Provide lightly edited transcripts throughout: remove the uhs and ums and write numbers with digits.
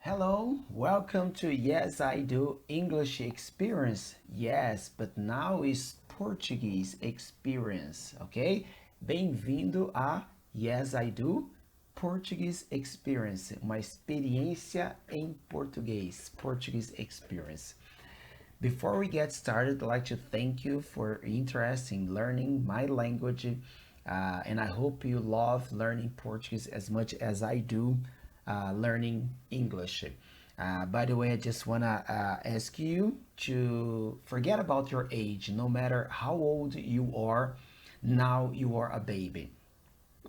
Hello, welcome to Yes I Do English Experience. Yes, but now is Portuguese Experience, ok? Bem-vindo a Yes I Do Portuguese Experience, uma experiência em português, Portuguese Experience. Before we get started, I'd like to thank you for your interest in learning my language, and I hope you love learning Portuguese as much as I do learning English. By the way, I just want to ask you to forget about your age. No matter how old you are, now you are a baby.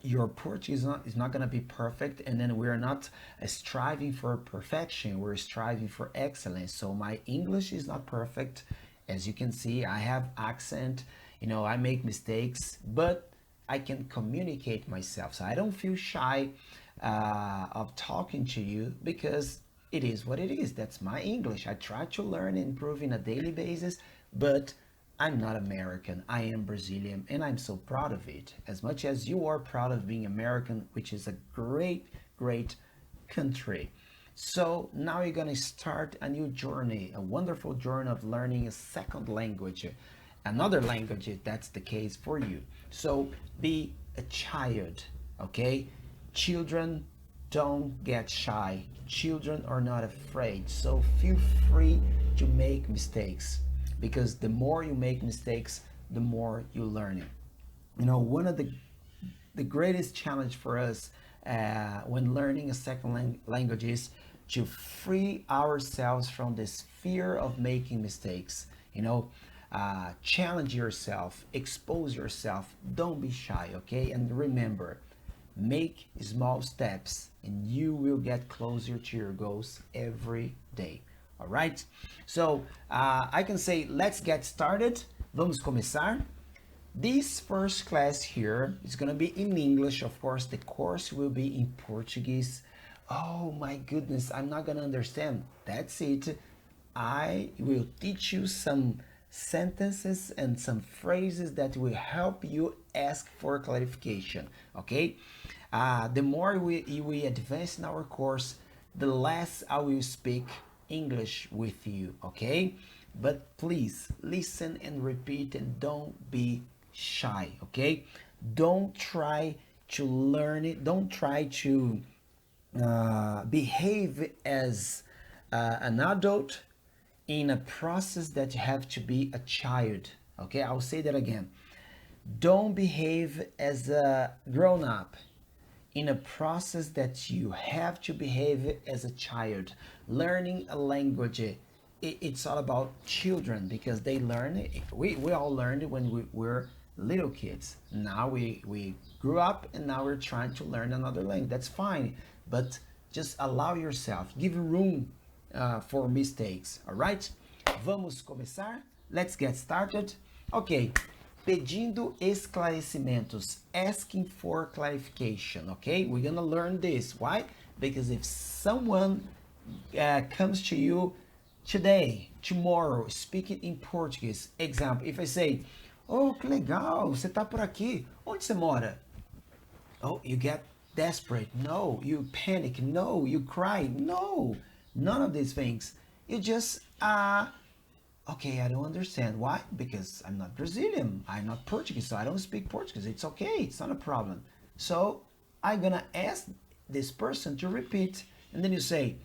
Your Portuguese is not going to be perfect, and then we're not striving for perfection, we're striving for excellence. So my English is not perfect. As you can see, I have accent, I make mistakes, but I can communicate myself, so I don't feel shy of talking to you because it is what it is. That's my English. I try to learn and improve in a daily basis, but I'm not American. I am Brazilian, and I'm so proud of it. As much as you are proud of being American, which is a great, great country. So now you're going to start a new journey, a wonderful journey of learning a second language, another language if that's the case for you. So be a child, okay? Children don't get shy. Children are not afraid. So feel free to make mistakes because the more you make mistakes, the more you learn it. One of the greatest challenge for us when learning a second language is to free ourselves from this fear of making mistakes. Challenge yourself, expose yourself, don't be shy, okay? And remember, make small steps and you will get closer to your goals every day. All right? So I can say, let's get started. Vamos começar. This first class here is going to be in English. Of course, the course will be in Portuguese. Oh my goodness, I'm not going to understand. That's it. I will teach you some sentences and some phrases that will help you ask for clarification. Okay? The more we advance in our course, the less I will speak English with you. Okay? But please listen and repeat and don't be shy. Okay? Don't try to learn it. Don't try to behave as an adult in a process that you have to be a child. Okay, I'll say that again. Don't behave as a grown up in a process that you have to behave as a child. Learning a language, it's all about children because they learn it. We all learned it when we were little kids. Now we grew up and now we're trying to learn another language. That's fine, but just allow yourself, give room for mistakes. All right? Vamos começar? Let's get started. Okay. Pedindo esclarecimentos, asking for clarification. Okay, we're gonna learn this. Why? Because if someone comes to you today, tomorrow, speaking in Portuguese, example, if I say, oh, que legal, você tá por aqui, onde você mora? Oh, you get desperate. No, you panic. No, you cry. No, none of these things. You just okay, I don't understand. Why? Because I'm not Brazilian. I'm not Portuguese, so I don't speak Portuguese. It's okay. It's not a problem. So I'm gonna ask this person to repeat, and then you say,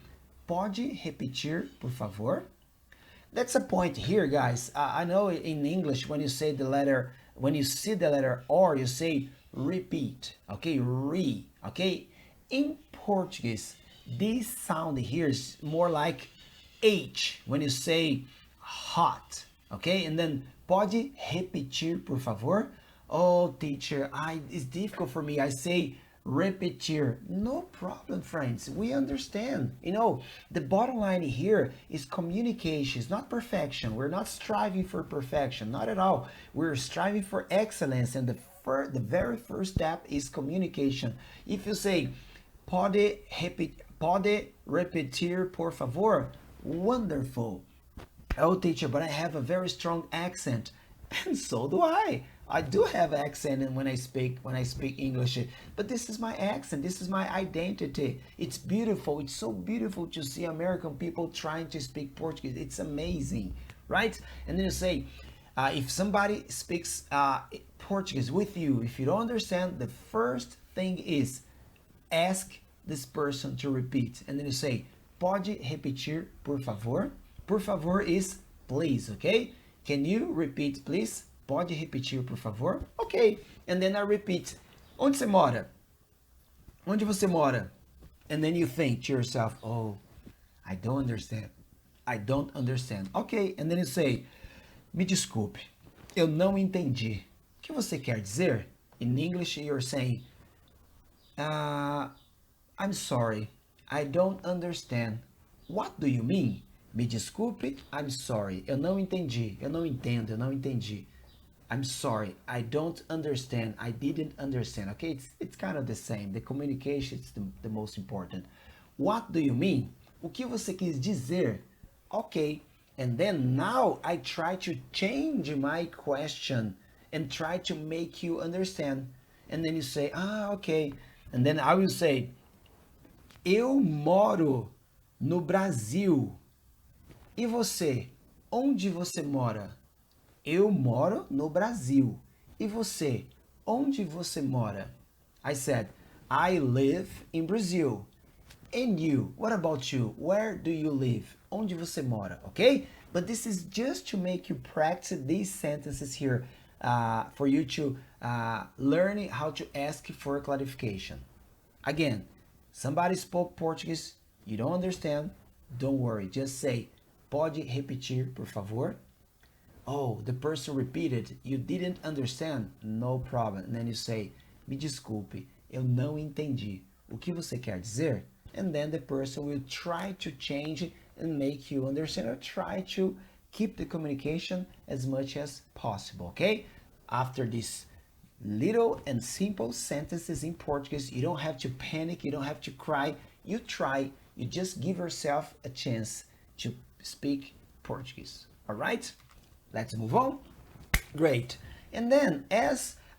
"Pode repetir, por favor?" That's a point here, guys. I know in English when you say the letter, when you see the letter or, you say repeat. Okay, re. Okay. In Portuguese, this sound here is more like H when you say hot. Okay, and then pode repetir, por favor? Oh, teacher, it's difficult for me. I say repetir. No problem, friends. We understand. The bottom line here is communication. It's not perfection. We're not striving for perfection. Not at all. We're striving for excellence. And the very first step is communication. If you say pode repetir, por favor? Wonderful. Oh, teacher, but I have a very strong accent. And so do I. I do have accent and when I speak English, but this is my accent. This is my identity. It's beautiful. It's so beautiful to see American people trying to speak Portuguese. It's amazing, right? And then you say, if somebody speaks Portuguese with you, if you don't understand, the first thing is ask this person to repeat. And then you say, pode repetir, por favor? Por favor is please, okay? Can you repeat, please? Pode repetir, por favor? Okay. And then I repeat. Onde você mora? Onde você mora? And then you think to yourself, oh, I don't understand. I don't understand. Okay. And then you say, me desculpe, eu não entendi. O que você quer dizer? In English, you're saying, uh, I'm sorry, I don't understand. What do you mean? Me desculpe, I'm sorry. Eu não entendi. Eu não entendo, eu não entendi. I'm sorry, I don't understand. I didn't understand. Okay, it's kind of the same. The communication is the most important. What do you mean? O que você quis dizer? Okay, and then now I try to change my question and try to make you understand. And then you say, okay. And then I will say, eu moro no Brasil. E você? Onde você mora? Eu moro no Brasil. E você? Onde você mora? I said, I live in Brazil. And you? What about you? Where do you live? Onde você mora? Okay? But this is just to make you practice these sentences here for you to learn how to ask for clarification. Again, somebody spoke Portuguese, you don't understand, don't worry, just say, pode repetir, por favor? Oh, the person repeated, you didn't understand, no problem. And then you say, me desculpe, eu não entendi. O que você quer dizer? And then the person will try to change and make you understand or try to keep the communication as much as possible, okay? After this little and simple sentences in Portuguese, you don't have to panic, you don't have to cry. You try, you just give yourself a chance to speak Portuguese, all right? Let's move on. Great. And then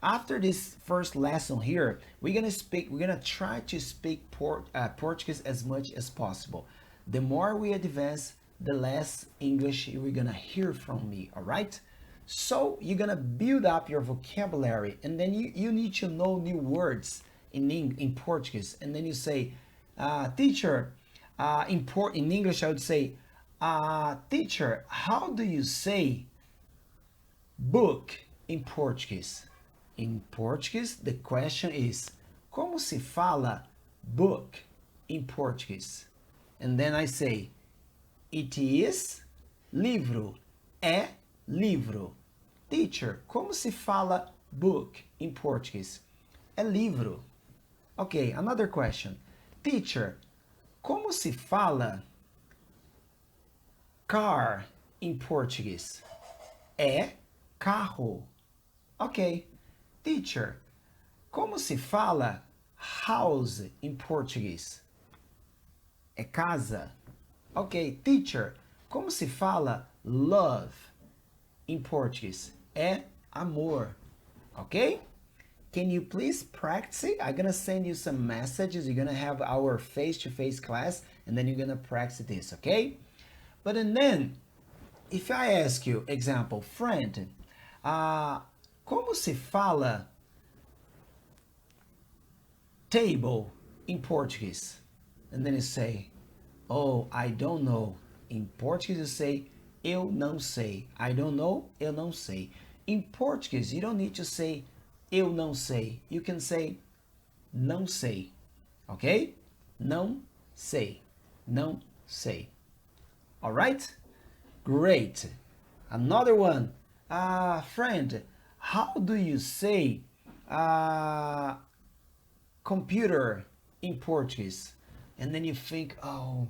after this first lesson here, we're gonna try to speak Portuguese as much as possible. The more we advance, the less English we're gonna hear from me, all right? So you're gonna build up your vocabulary, and then you need to know new words in Portuguese. And then you say, teacher, in English I would say, teacher, how do you say book in Portuguese? In Portuguese, the question is, como se fala book in Portuguese? And then I say, it is livro, é livro. Teacher, como se fala book in Portuguese? É livro. Okay, another question. Teacher, como se fala car in Portuguese? É carro. Ok. Teacher, como se fala house in Portuguese? É casa. Ok. Teacher, como se fala love in Portuguese? É amor. Ok? Can you please practice it? I'm gonna send you some messages. You're gonna have our face-to-face class, and then you're gonna practice this, okay? But and then, if I ask you, example, friend, como se fala table in Portuguese? And then you say, oh, I don't know. In Portuguese, you say, eu não sei. I don't know, eu não sei. In Portuguese, you don't need to say, eu não sei. You can say, não sei. Okay? Não sei. Não sei. All right? Great. Another one. Friend, how do you say computer in Portuguese? And then you think, oh,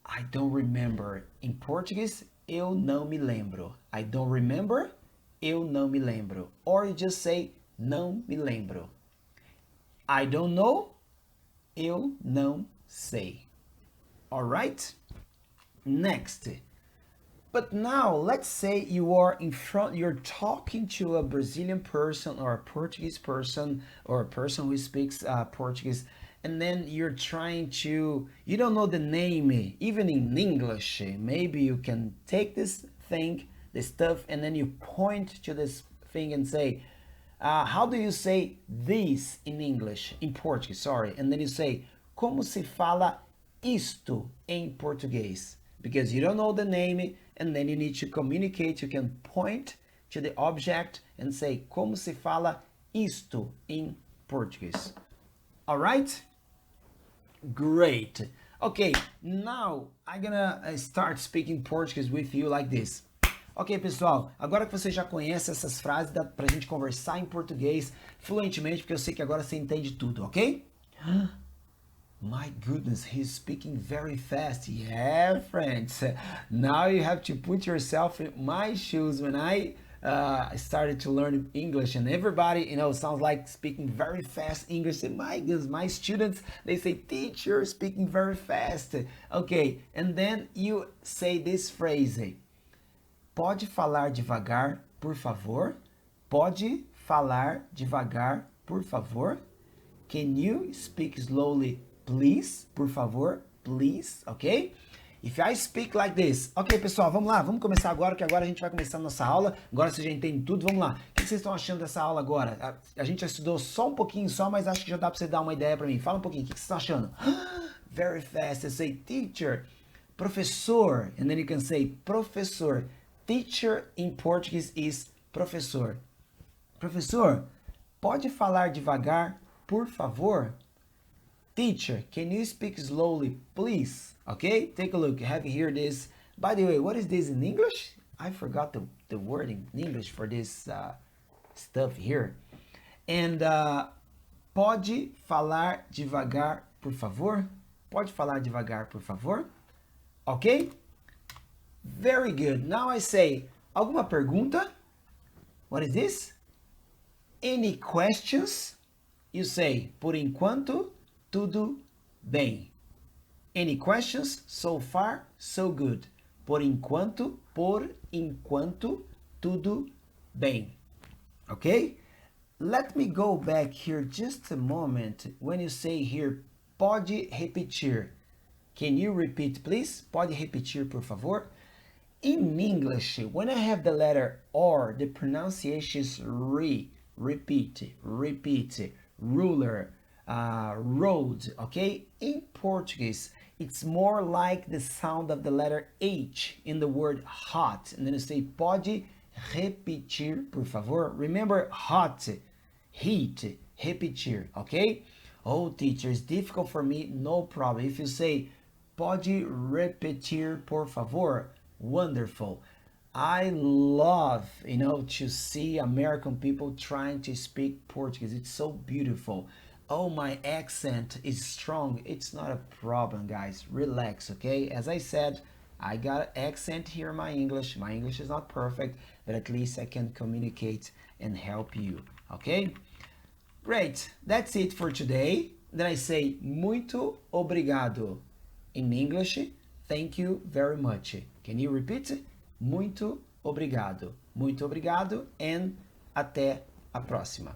I don't remember. In Portuguese, eu não me lembro. I don't remember, eu não me lembro. Or you just say, não me lembro. I don't know, eu não sei. All right? Next. But now, let's say you are in front, you're talking to a Brazilian person or a Portuguese person or a person who speaks Portuguese, and then you're trying to, you don't know the name, even in English. Maybe you can take this thing, this stuff, and then you point to this thing and say, how do you say this in English, in Portuguese, sorry, and then you say, como se fala isto em português? Because you don't know the name, and then you need to communicate. You can point to the object and say, como se fala isto em português? All right? Great. Okay, now I'm gonna start speaking Portuguese with you like this. Ok, pessoal, agora que você já conhece essas frases, dá pra gente conversar em português fluentemente, porque eu sei que agora você entende tudo, ok? My goodness, he's speaking very fast. Yeah, friends. Now you have to put yourself in my shoes when I started to learn English, and everybody, sounds like speaking very fast English. And my goodness, my students, they say, teacher, speaking very fast. Okay, and then you say this phrase. Pode falar devagar, por favor? Pode falar devagar, por favor? Can you speak slowly, please? Por favor, please, ok? If I speak like this. Ok, pessoal, vamos lá, vamos começar agora, que agora a gente vai começar a nossa aula. Agora você já entende tudo, vamos lá. O que vocês estão achando dessa aula agora? A gente já estudou só um pouquinho só, mas acho que já dá para você dar uma ideia para mim. Fala um pouquinho, o que vocês estão achando? Very fast, I say teacher, professor, and then you can say professor. Teacher in Portuguese is professor. Professor, pode falar devagar, por favor? Teacher, can you speak slowly, please? Okay, take a look. Have you heard this? By the way, what is this in English? I forgot the word in English for this stuff here. And pode falar devagar, por favor? Pode falar devagar, por favor? Okay? Very good. Now I say, alguma pergunta? What is this? Any questions? You say, por enquanto, tudo bem. Any questions? So far, so good. Por enquanto, tudo bem. Okay? Let me go back here just a moment. When you say here, pode repetir. Can you repeat, please? Pode repetir, por favor? In English, when I have the letter R, the pronunciation is repeat, ruler, road, okay? In Portuguese, it's more like the sound of the letter H in the word hot. And then you say, pode repetir, por favor. Remember, hot, heat, repetir, okay? Oh, teacher, it's difficult for me, no problem. If you say, pode repetir, por favor, wonderful. I love, to see American people trying to speak Portuguese. It's so beautiful. Oh, my accent is strong. It's not a problem, guys. Relax, okay? As I said, I got an accent here in my English. My English is not perfect, but at least I can communicate and help you, okay? Great. That's it for today. Then I say muito obrigado. In English, thank you very much. Can you repeat? Muito obrigado. Muito obrigado and até a próxima.